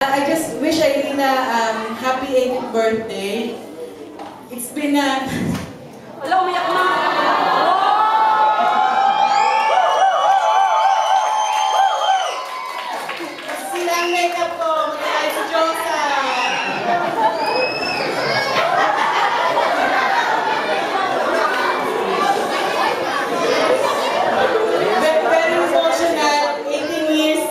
I just wish Irina happy 18th birthday. It's been Wala, umiyak na! Sila ang makeup ko, magkakay si Josa. Very emotional, 18 years.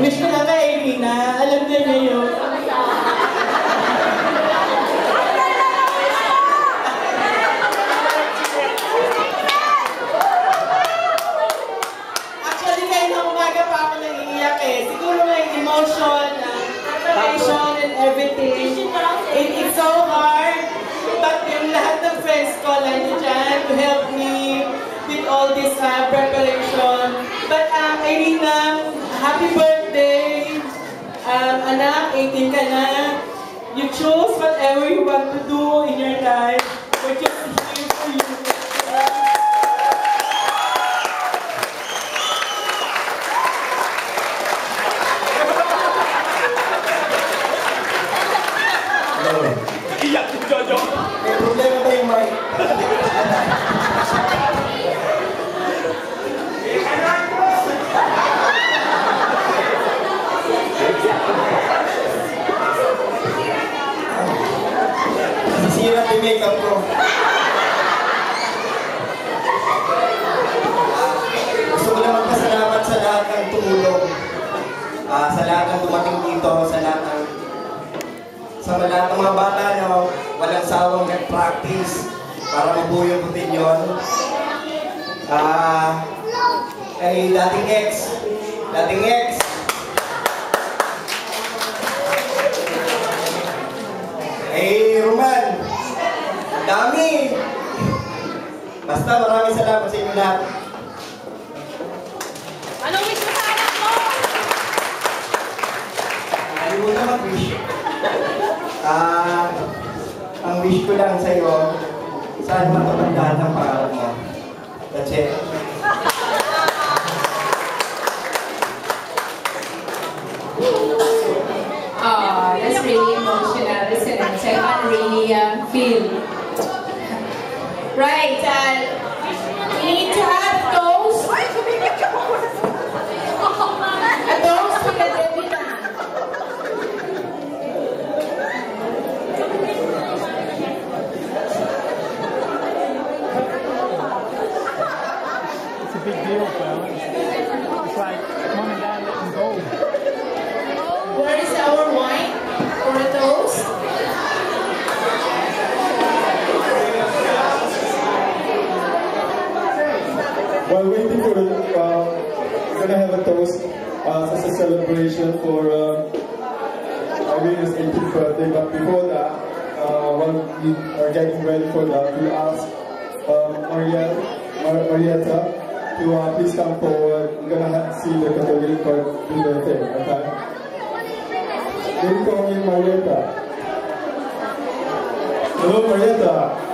Wish ko lang kay Irina, alam na niya yun. Actually, kayo na umaga pa ako naiiyak eh. Siguro may emotion, preparation and everything. It's so hard, but yung lahat ng friends ko nandiyan dyan to help me with all this preparation. But Irina, happy birthday! Anak, 18 ka na. You choose whatever you want to do in your life. We're just here for you. Iyak si Jojo! May problema ba yung mic? Sisira yung makeup ko. Gusto ko lang magpasalamat sa lahat ng tumulong. Sa lahat ng dumating dito, sa lahat ng mga bata na walang sawang nag-practice para mabuo yung opinion. Kay dating ex. Roman, dami! Basta maraming salamat sa inyo lahat. Anong wish mo sa anak mo? Ayaw mo na mag-wish. Ang wish ko lang sa iyo, saan matupad lahat ng pangarap mo. That's it. Oh, that's really emotional, isn't it? So I can really feel. Right, we need to have a toast. A toast to the Devina. It's a big deal, Phil. It's like, mom and dad let them go. Where is our wine for a toast? While waiting for it, we're gonna have a toast as a celebration for Irina's 18th birthday. But before that, while we are getting ready for that, we ask Marietta to please come forward. We're gonna see the Catholic part do their thing, okay? Will you call me Marietta? Hello, Marietta.